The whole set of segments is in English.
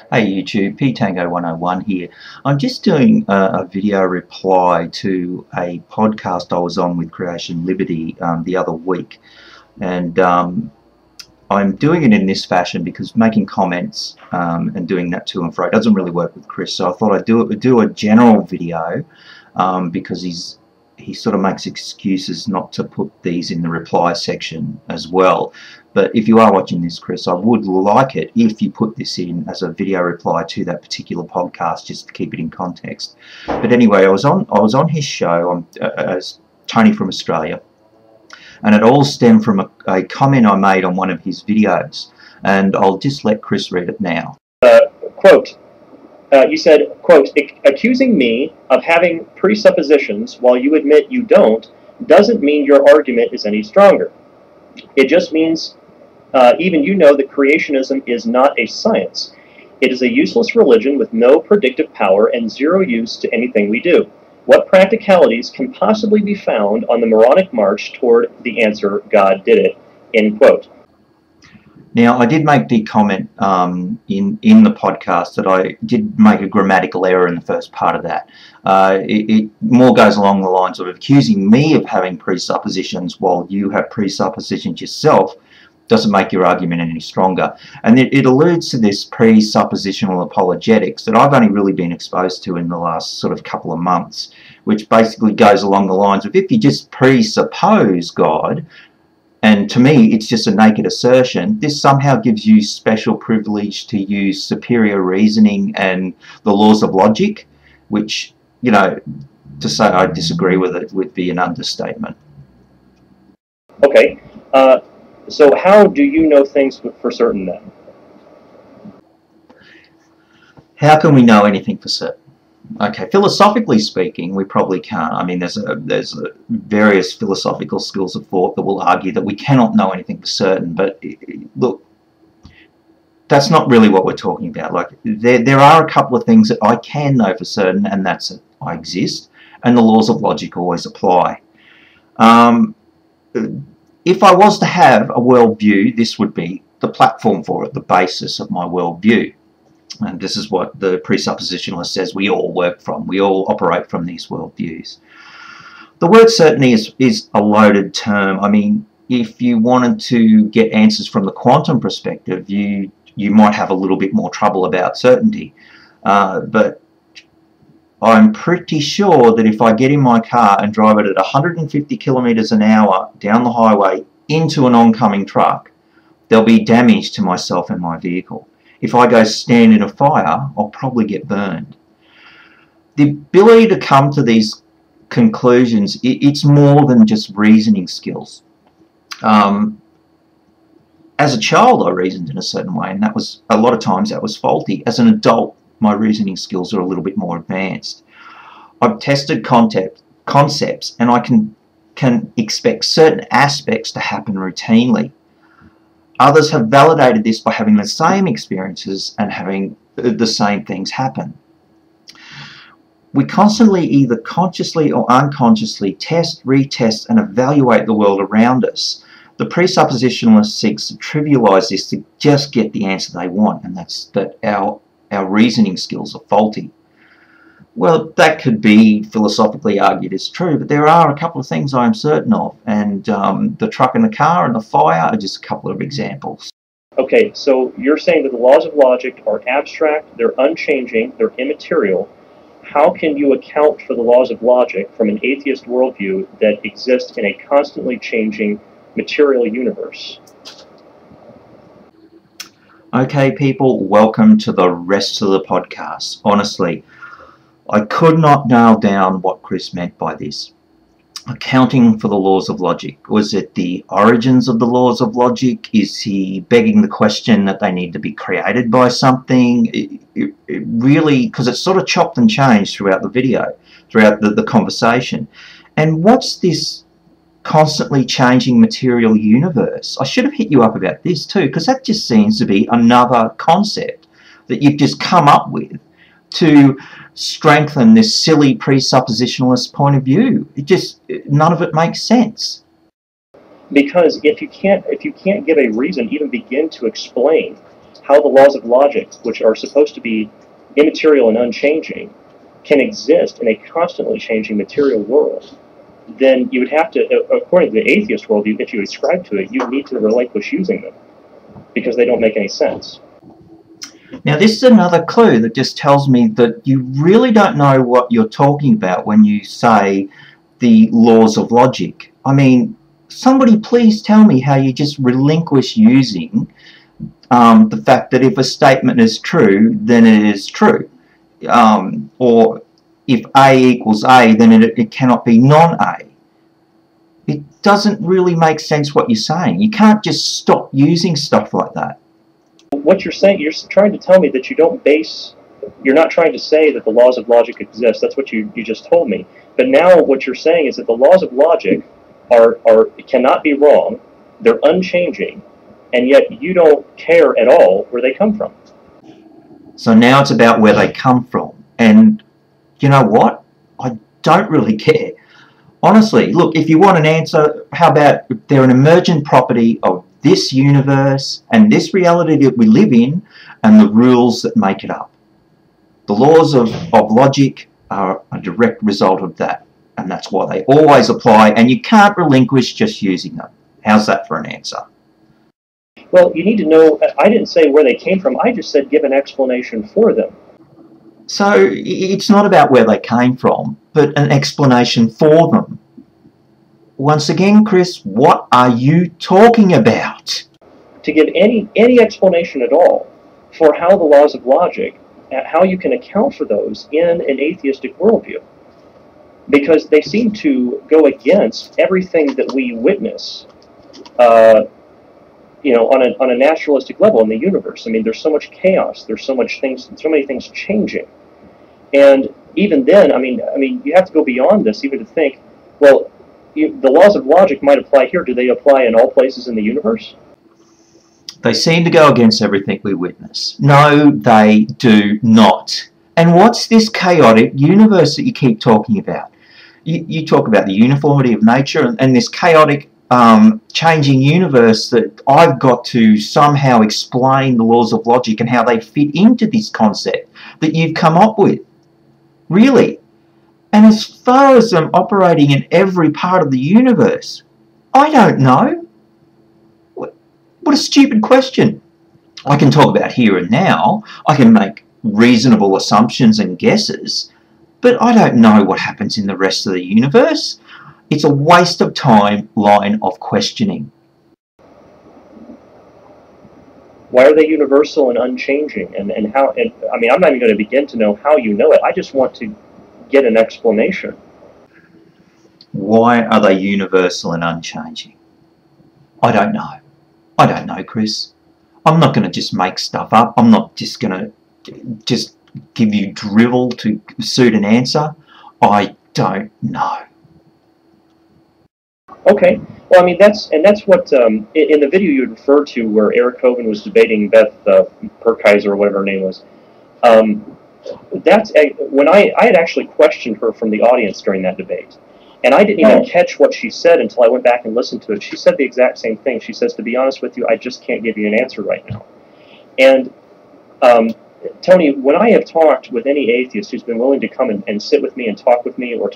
Hey YouTube, PTango101 here. I'm just doing a video reply to a podcast I was on with Creation Liberty the other week, and I'm doing it in this fashion because making comments and doing that to and fro doesn't really work with Chris, so I thought I'd do a general video because he sort of makes excuses not to put these in the reply section as well. But if you are watching this, Chris, I would like it if you put this in as a video reply to that particular podcast, just to keep it in context. But anyway, I was on his show as Tony from Australia, and it all stemmed from a comment I made on one of his videos, and I'll just let Chris read it now. Quote. You said, quote, accusing me of having presuppositions while you admit you don't doesn't mean your argument is any stronger. It just means even you know that creationism is not a science. It is a useless religion with no predictive power and zero use to anything we do. What practicalities can possibly be found on the moronic march toward the answer, God did it, end quote. Now, I did make the comment in the podcast that I did make a grammatical error in the first part of that. It more goes along the lines of accusing me of having presuppositions while you have presuppositions yourself doesn't make your argument any stronger. And it alludes to this presuppositional apologetics that I've only really been exposed to in the last sort of couple of months, which basically goes along the lines of if you just presuppose God, and to me it's just a naked assertion, this somehow gives you special privilege to use superior reasoning and the laws of logic, which, you know, to say I disagree with it would be an understatement. Okay, so how do you know things for certain then? How can we know anything for certain? Okay, philosophically speaking, we probably can't. I mean, there's various philosophical schools of thought that will argue that we cannot know anything for certain. But look, that's not really what we're talking about. Like, there are a couple of things that I can know for certain, and that's that I exist, and the laws of logic always apply. If I was to have a worldview, this would be the platform for it, the basis of my worldview. And this is what the presuppositionalist says we all work from. We all operate from these worldviews. The word certainty is a loaded term. I mean, if you wanted to get answers from the quantum perspective, you might have a little bit more trouble about certainty. But I'm pretty sure that if I get in my car and drive it at 150 kilometers an hour down the highway into an oncoming truck, there'll be damage to myself and my vehicle. If I go stand in a fire, I'll probably get burned. The ability to come to these conclusions, it's more than just reasoning skills. As a child, I reasoned in a certain way, and that was, a lot of times, that was faulty. As an adult, my reasoning skills are a little bit more advanced. I've tested concepts, and I can expect certain aspects to happen routinely. Others have validated this by having the same experiences and having the same things happen. We constantly, either consciously or unconsciously, test, retest, and evaluate the world around us. The presuppositionalist seeks to trivialize this to just get the answer they want, and that's that our reasoning skills are faulty. Well, that could be philosophically argued as true, but there are a couple of things I am certain of, and the truck and the car and the fire are just a couple of examples. Okay, so you're saying that the laws of logic are abstract, they're unchanging, they're immaterial. How can you account for the laws of logic from an atheist worldview that exists in a constantly changing material universe? Okay, people, welcome to the rest of the podcast. Honestly, I could not nail down what Chris meant by this. Accounting for the laws of logic. Was it the origins of the laws of logic? Is he begging the question that they need to be created by something? It really, because it's sort of chopped and changed throughout the video, throughout the conversation. And what's this constantly changing material universe? I should have hit you up about this too, because that just seems to be another concept that you've just come up with to strengthen this silly presuppositionalist point of view. None of it makes sense. Because if you can't give a reason, even begin to explain how the laws of logic, which are supposed to be immaterial and unchanging, can exist in a constantly changing material world, then you would have to, according to the atheist worldview, if you ascribe to it, you need to relinquish using them because they don't make any sense. Now, this is another clue that just tells me that you really don't know what you're talking about when you say the laws of logic. I mean, somebody please tell me how you just relinquish using the fact that if a statement is true, then it is true. Or if A equals A, then it cannot be non-A. It doesn't really make sense what you're saying. You can't just stop using stuff like that. What you're saying, you're trying to tell me that you're not trying to say that the laws of logic exist. That's what you just told me. But now what you're saying is that the laws of logic cannot be wrong, they're unchanging, and yet you don't care at all where they come from. So now it's about where they come from. And you know what? I don't really care. Honestly, look, if you want an answer, how about if they're an emergent property of this universe and this reality that we live in and the rules that make it up. The laws of logic are a direct result of that, and that's why they always apply, and you can't relinquish just using them. How's that for an answer? Well, you need to know, I didn't say where they came from, I just said give an explanation for them. So it's not about where they came from, but an explanation for them. Once again, Chris, what are you talking about? To give any explanation at all for how the laws of logic, how you can account for those in an atheistic worldview. Because they seem to go against everything that we witness, on a naturalistic level in the universe. I mean, there's so much chaos, there's so many things changing. And even then, I mean, you have to go beyond this even to think, well, the laws of logic might apply here. Do they apply in all places in the universe? They seem to go against everything we witness. No, they do not. And what's this chaotic universe that you keep talking about? You talk about the uniformity of nature and this chaotic changing universe that I've got to somehow explain the laws of logic and how they fit into this concept that you've come up with. Really? And as far as them operating in every part of the universe, I don't know. What a stupid question. I can talk about here and now. I can make reasonable assumptions and guesses, but I don't know what happens in the rest of the universe. It's a waste of time line of questioning. Why are they universal and unchanging? And how? And I mean, I'm not even going to begin to know how you know it. I just want to get an explanation. Why are they universal and unchanging? I don't know. I don't know, Chris. I'm not going to just make stuff up. I'm not just going to just give you drivel to suit an answer. I don't know. Okay. Well, I mean, that's what in the video you referred to where Eric Hovind was debating Beth Perkaiser or whatever her name was. That's when I had actually questioned her from the audience during that debate, and I didn't even catch what she said until I went back and listened to it. She said the exact same thing. She says, "To be honest with you, I just can't give you an answer right now." And Tony, when I have talked with any atheist who's been willing to come and sit with me and talk with me over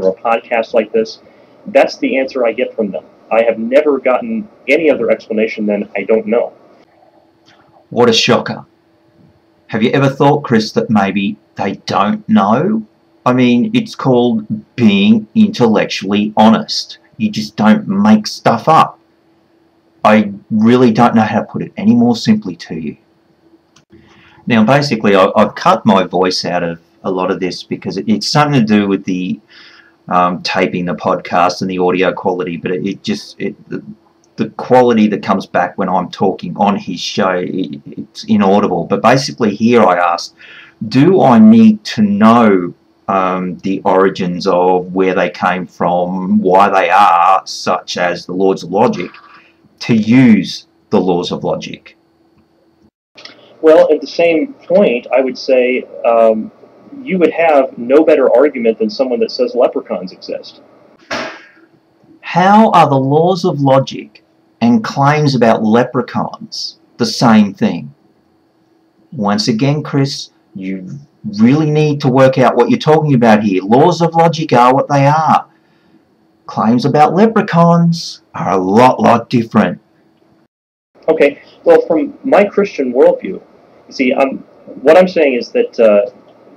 a podcast like this, that's the answer I get from them. I have never gotten any other explanation than I don't know. What a shocker. Have you ever thought, Chris, that maybe they don't know? I mean, it's called being intellectually honest. You just don't make stuff up. I really don't know how to put it any more simply to you. Now, basically, I've cut my voice out of a lot of this because it's something to do with the taping the podcast and the audio quality, but the quality that comes back when I'm talking on his show, it's inaudible. But basically here I asked, do I need to know the origins of where they came from, why they are, such as the laws of logic, to use the laws of logic? Well, at the same point, I would say you would have no better argument than someone that says leprechauns exist. How are the laws of logic and claims about leprechauns the same thing? Once again, Chris, you really need to work out what you're talking about here. Laws of logic are what they are. Claims about leprechauns are a lot different. Okay, well, from my Christian worldview, you see, what I'm saying is that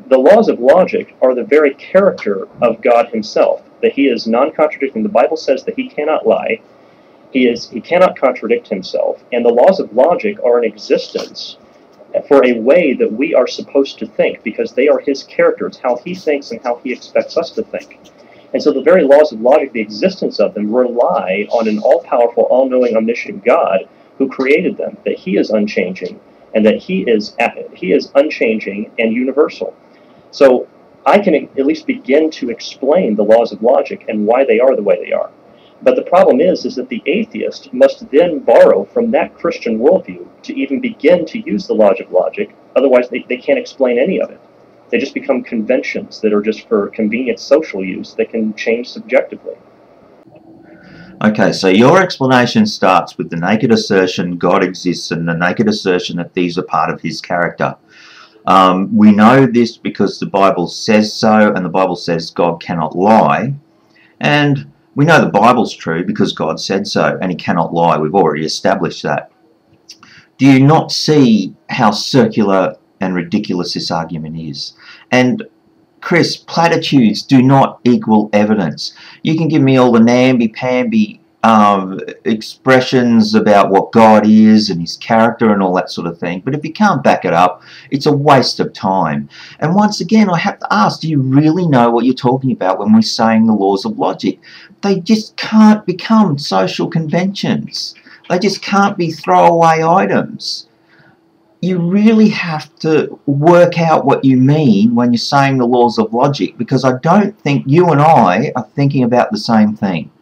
the laws of logic are the very character of God himself, that he is non-contradicting. The Bible says that he cannot lie, he cannot contradict himself, and the laws of logic are in existence for a way that we are supposed to think, because they are his character. It's how he thinks and how he expects us to think. And so the very laws of logic, the existence of them, rely on an all-powerful, all-knowing, omniscient God who created them, that he is unchanging, and that he is unchanging and universal. So I can at least begin to explain the laws of logic and why they are the way they are. But the problem is that the atheist must then borrow from that Christian worldview to even begin to use the laws of logic. Otherwise, they can't explain any of it. They just become conventions that are just for convenient social use that can change subjectively. Okay, so your explanation starts with the naked assertion God exists and the naked assertion that these are part of his character. We know this because the Bible says so, and the Bible says God cannot lie. And we know the Bible's true because God said so, and he cannot lie. We've already established that. Do you not see how circular and ridiculous this argument is? And Chris, platitudes do not equal evidence. You can give me all the namby-pamby expressions about what God is and his character and all that sort of thing, but if you can't back it up, it's a waste of time. And once again, I have to ask, do you really know what you're talking about when we're saying the laws of logic? They just can't become social conventions. They just can't be throwaway items. You really have to work out what you mean when you're saying the laws of logic, because I don't think you and I are thinking about the same thing.